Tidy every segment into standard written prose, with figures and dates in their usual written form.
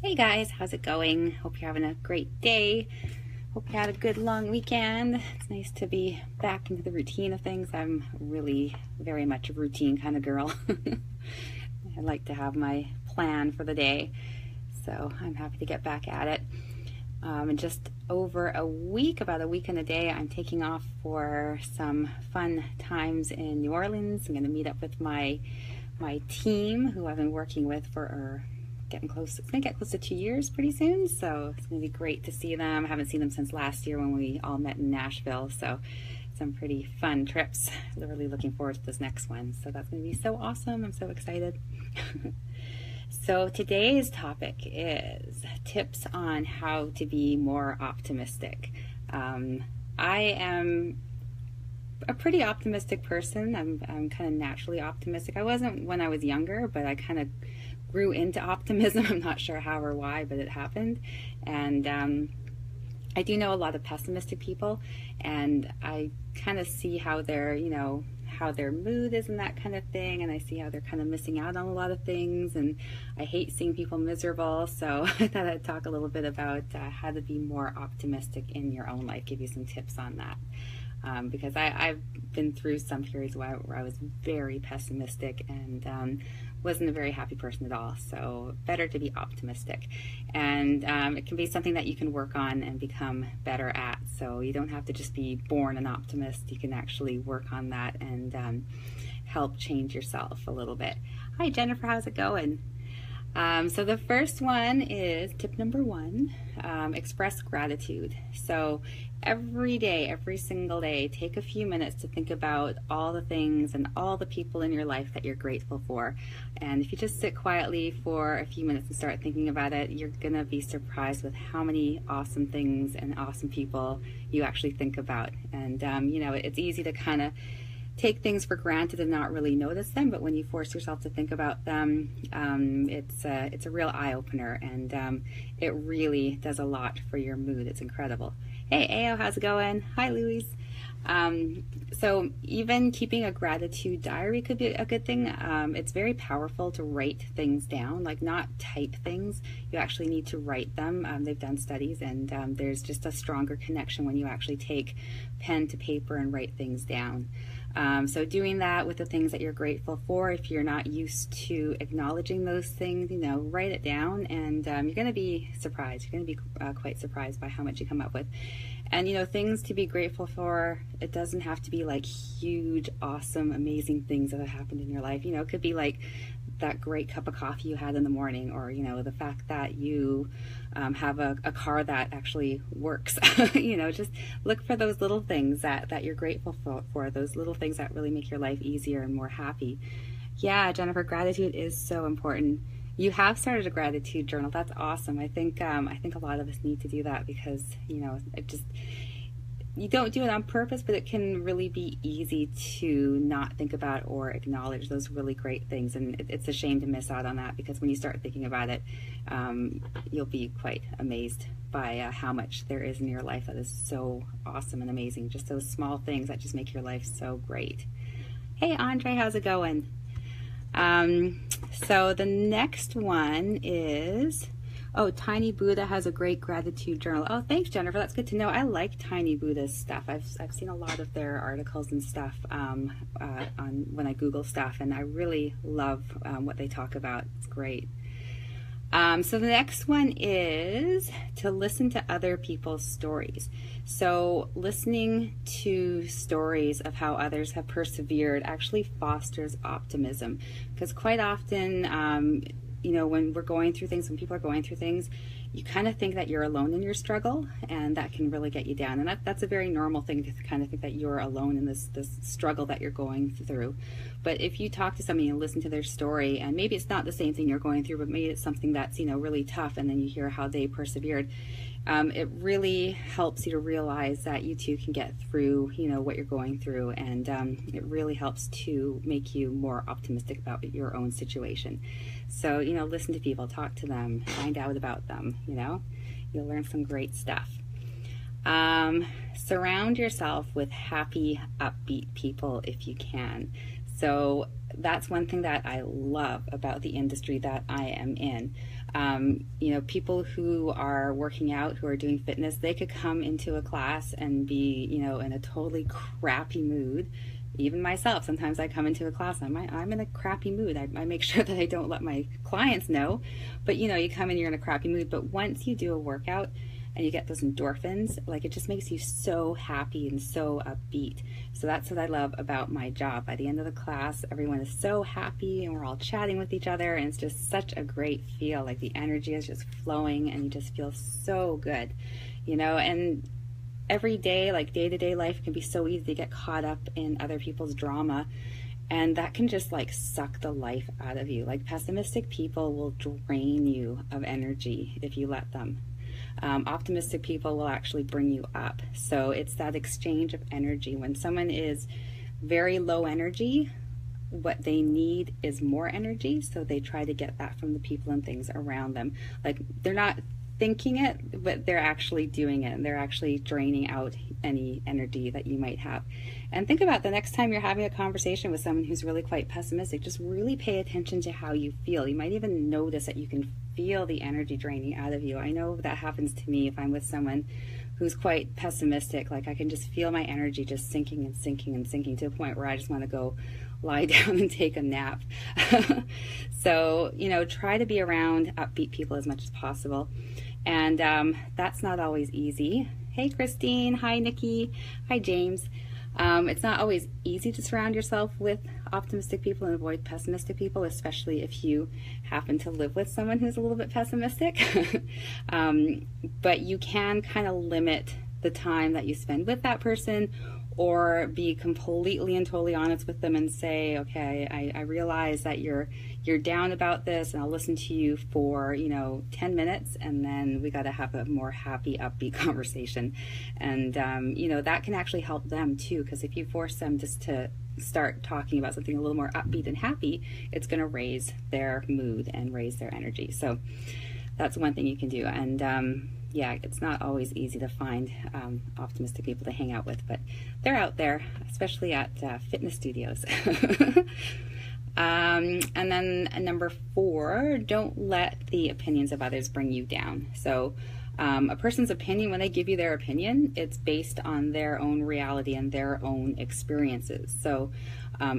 Hey guys, how's it going? Hope you're having a great day. Hope you had a good long weekend. It's nice to be back into the routine of things. I'm really very much a routine kind of girl. I like to have my plan for the day, so I'm happy to get back at it. In just over a week, about a week and a day, I'm taking off for some fun times in New Orleans. I'm going to meet up with my team who I've been working with for getting close. It's gonna get close to 2 years pretty soon, so it's gonna be great to see them. I haven't seen them since last year when we all met in Nashville, so some pretty fun trips. Really looking forward to this next one, so that's gonna be so awesome. I'm so excited. So today's topic is tips on how to be more optimistic. I am a pretty optimistic person. I'm kind of naturally optimistic. I wasn't when I was younger, but I kind of grew into optimism. I'm not sure how or why, but it happened. And I do know a lot of pessimistic people, and I kind of see how how their mood is and that kind of thing, and I see how they're kind of missing out on a lot of things, and I hate seeing people miserable. So I thought I'd talk a little bit about how to be more optimistic in your own life, give you some tips on that. Because I've been through some periods where I was very pessimistic and wasn't a very happy person at all. So better to be optimistic. And it can be something that you can work on and become better at. So you don't have to just be born an optimist. You can actually work on that and help change yourself a little bit. Hi Jennifer, how's it going? So the first one is tip number one, express gratitude. So every day, every single day, take a few minutes to think about all the things and all the people in your life that you're grateful for. And if you just sit quietly for a few minutes and start thinking about it, you're going to be surprised with how many awesome things and awesome people you actually think about. And, it's easy to kind of take things for granted and not really notice them, but when you force yourself to think about them, it's a real eye-opener, and it really does a lot for your mood. It's incredible. Hey Ao, how's it going? Hi Louise. So even keeping a gratitude diary could be a good thing. It's very powerful to write things down, like not type things. You actually need to write them. They've done studies, and there's just a stronger connection when you actually take pen to paper and write things down. So doing that with the things that you're grateful for, if you're not used to acknowledging those things, write it down, and you're going to be surprised. You're going to be quite surprised by how much you come up with. And things to be grateful for, it doesn't have to be like huge, awesome, amazing things that have happened in your life. It could be like that great cup of coffee you had in the morning, or the fact that you have a car that actually works. Just look for those little things that you're grateful for, those little things that really make your life easier and more happy. Yeah, Jennifer, gratitude is so important. You have started a gratitude journal. That's awesome. I think a lot of us need to do that, because you don't do it on purpose, but it can really be easy to not think about or acknowledge those really great things. And it's a shame to miss out on that, because when you start thinking about it, you'll be quite amazed by how much there is in your life that is so awesome and amazing. Just those small things that just make your life so great. Hey Andre, how's it going? So the next one is, Tiny Buddha has a great gratitude journal. Oh, thanks, Jennifer. That's good to know. I like Tiny Buddha's stuff. I've seen a lot of their articles and stuff on when I Google stuff, and I really love what they talk about. It's great. So the next one is to listen to other people's stories. So listening to stories of how others have persevered actually fosters optimism, because quite often, when we're going through things, when people are going through things, you kind of think that you're alone in your struggle, and that can really get you down. And that's a very normal thing, to kind of think that you're alone in this struggle that you're going through. But if you talk to somebody and listen to their story, and maybe it's not the same thing you're going through, but maybe it's something that's really tough, and then you hear how they persevered, it really helps you to realize that you too can get through what you're going through, and it really helps to make you more optimistic about your own situation. So listen to people, talk to them, find out about them. You'll learn some great stuff. Surround yourself with happy, upbeat people if you can. So that's one thing that I love about the industry that I am in. You know, people who are working out, who are doing fitness, they could come into a class and be, you know, in a totally crappy mood. Even myself, sometimes I come into a class, I'm in a crappy mood. I make sure that I don't let my clients know, but you know, you come in, you're in a crappy mood. But once you do a workout and you get those endorphins, like, it just makes you so happy and so upbeat. So that's what I love about my job. By the end of the class, everyone is so happy and we're all chatting with each other, and it's just such a great feel. Like, the energy is just flowing and you just feel so good, you know. And every day, like day-to-day life, can be so easy to get caught up in other people's drama, and that can just like suck the life out of you. Like, pessimistic people will drain you of energy if you let them. Optimistic people will actually bring you up. So it's that exchange of energy. When someone is very low energy, what they need is more energy, so they try to get that from the people and things around them. Like, they're not thinking it, but they're actually doing it, and they're actually draining out any energy that you might have. And think about the next time you're having a conversation with someone who's really quite pessimistic, just really pay attention to how you feel. You might even notice that you can feel the energy draining out of you. I know that happens to me if I'm with someone who's quite pessimistic. Like, I can just feel my energy just sinking and sinking and sinking to a point where I just want to go lie down and take a nap. So, you know, try to be around upbeat people as much as possible. And that's not always easy. Hey, Christine. Hi, Nikki. Hi, James. It's not always easy to surround yourself with optimistic people and avoid pessimistic people, especially if you happen to live with someone who's a little bit pessimistic. But you can kind of limit the time that you spend with that person, or be completely and totally honest with them and say, okay, I realize that you're down about this, and I'll listen to you for, you know, 10 minutes, and then we got to have a more happy, upbeat conversation. And you know, that can actually help them too, because if you force them just to start talking about something a little more upbeat and happy, it's going to raise their mood and raise their energy. So that's one thing you can do. And yeah, it's not always easy to find optimistic people to hang out with, but they're out there, especially at fitness studios. And then number 4, don't let the opinions of others bring you down. So a person's opinion, when they give you their opinion, it's based on their own reality and their own experiences. So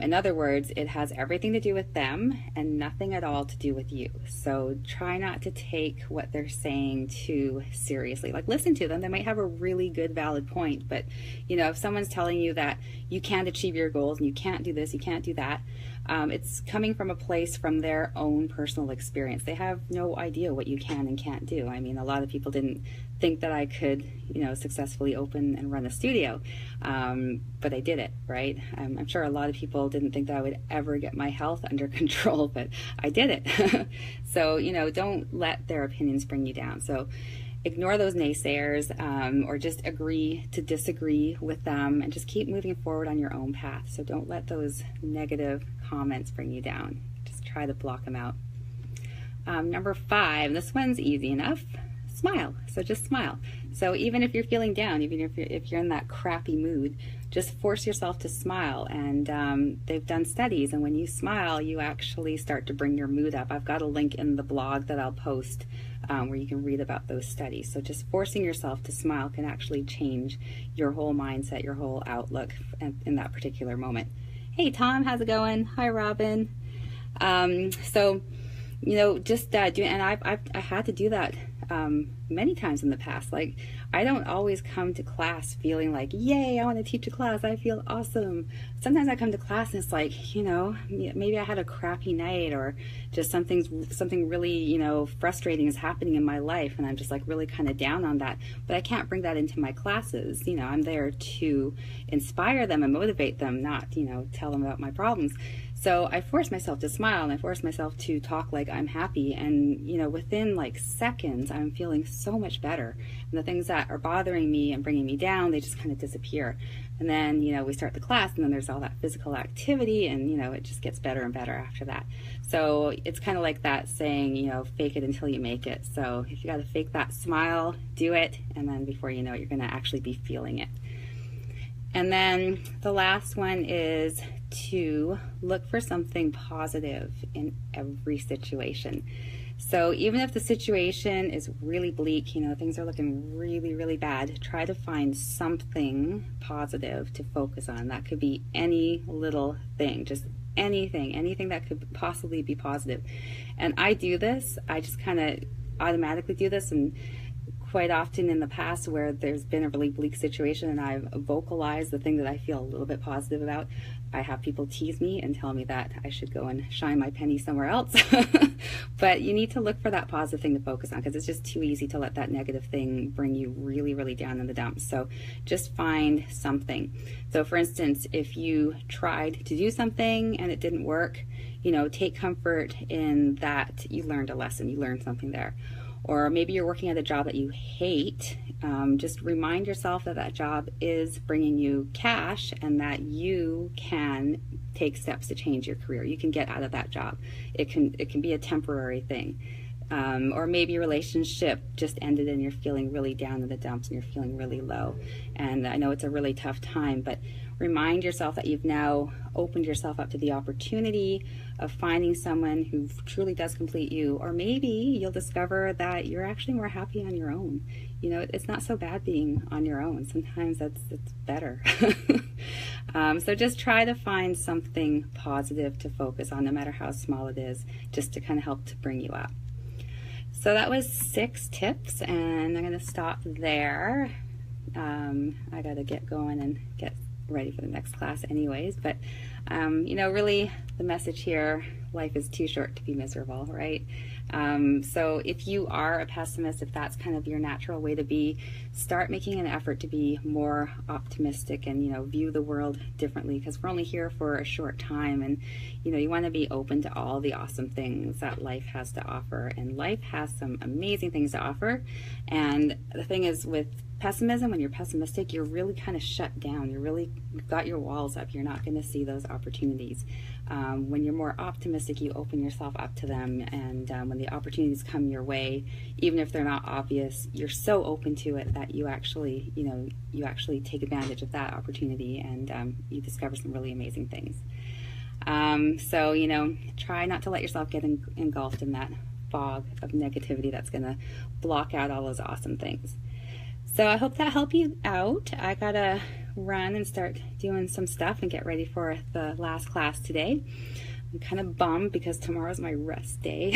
in other words, it has everything to do with them and nothing at all to do with you. So try not to take what they're saying too seriously. Like, listen to them. They might have a really good, valid point, but you know, if someone's telling you that you can't achieve your goals and you can't do this, you can't do that, it's coming from a place from their own personal experience. They have no idea what you can and can't do. I mean, a lot of people didn't think that I could, you know, successfully open and run a studio, but I did it, right? I'm sure a lot of people didn't think that I would ever get my health under control, but I did it. So, you know, don't let their opinions bring you down. So ignore those naysayers, or just agree to disagree with them, and just keep moving forward on your own path. So don't let those negative comments bring you down. Just try to block them out. Number 5, this one's easy enough. Smile. So just smile. So even if you're feeling down, even if you're in that crappy mood, just force yourself to smile. And they've done studies, and when you smile, you actually start to bring your mood up. I've got a link in the blog that I'll post where you can read about those studies. So just forcing yourself to smile can actually change your whole mindset, your whole outlook in that particular moment. Hey, Tom, how's it going? Hi, Robin. So, you know, just doing, and I had to do that many times in the past. Like, I don't always come to class feeling like, yay, I want to teach a class, I feel awesome. Sometimes I come to class and it's like, you know, maybe I had a crappy night, or just something really, you know, frustrating is happening in my life, and I'm just like really kind of down on that. But I can't bring that into my classes. You know, I'm there to inspire them and motivate them, not, you know, tell them about my problems. So I force myself to smile, and I force myself to talk like I'm happy, and you know, within like seconds I'm feeling so much better, and the things that are bothering me and bringing me down, they just kind of disappear. And then, you know, we start the class, and then there's all that physical activity, and you know, it just gets better and better after that. So it's kind of like that saying, you know, fake it until you make it. So if you got to fake that smile, do it, and then before you know it, you're going to actually be feeling it. And then the last one is to look for something positive in every situation. So even if the situation is really bleak, you know, things are looking really, really bad, try to find something positive to focus on. That could be any little thing, just anything that could possibly be positive. And I do this, I just kind of automatically do this, and quite often in the past where there's been a really bleak situation and I've vocalized the thing that I feel a little bit positive about, I have people tease me and tell me that I should go and shine my penny somewhere else. But you need to look for that positive thing to focus on, because it's just too easy to let that negative thing bring you really, really down in the dumps. So just find something. So for instance, if you tried to do something and it didn't work, you know, take comfort in that you learned a lesson, you learned something there. Or maybe you're working at a job that you hate. Just remind yourself that that job is bringing you cash and that you can take steps to change your career. You can get out of that job. It can be a temporary thing. Or maybe your relationship just ended and you're feeling really down in the dumps and you're feeling really low. And I know it's a really tough time, but remind yourself that you've now opened yourself up to the opportunity of finding someone who truly does complete you. Or maybe you'll discover that you're actually more happy on your own. You know, it's not so bad being on your own. Sometimes it's better. So just try to find something positive to focus on, no matter how small it is, just to kind of help to bring you up. So that was 6 tips, and I'm going to stop there. I got to get going and get ready for the next class anyways, but you know, really the message here, life is too short to be miserable, right? So if you are a pessimist, if that's kind of your natural way to be, start making an effort to be more optimistic and, you know, view the world differently, because we're only here for a short time, and you know, you want to be open to all the awesome things that life has to offer, and life has some amazing things to offer. And the thing is, with pessimism, when you're pessimistic, you're really kind of shut down. You've got your walls up. You're not going to see those opportunities. When you're more optimistic, you open yourself up to them, and when the opportunities come your way, even if they're not obvious, you're so open to it that you actually, you know, you actually take advantage of that opportunity, and you discover some really amazing things. So, you know, try not to let yourself get engulfed in that fog of negativity that's going to block out all those awesome things. So I hope that helped you out. I gotta run and start doing some stuff and get ready for the last class today. I'm kind of bummed because tomorrow's my rest day.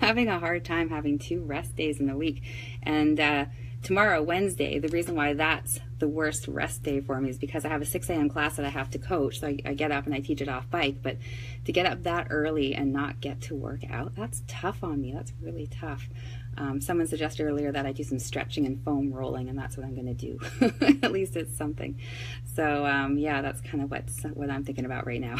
Having a hard time having 2 rest days in a week. And tomorrow, Wednesday, the reason why that's the worst rest day for me is because I have a 6 a.m. class that I have to coach. So I get up and I teach it off bike. But to get up that early and not get to work out, that's tough on me. That's really tough. Someone suggested earlier that I do some stretching and foam rolling, and that's what I'm going to do. At least it's something. So yeah, that's kind of what I'm thinking about right now.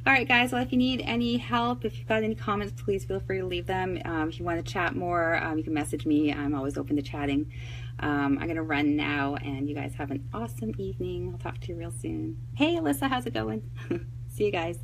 All right, guys, well, if you need any help, if you've got any comments, please feel free to leave them. If you want to chat more, you can message me. I'm always open to chatting. I'm going to run now, and you guys have an awesome evening. I'll talk to you real soon. Hey, Alyssa, how's it going? See you guys.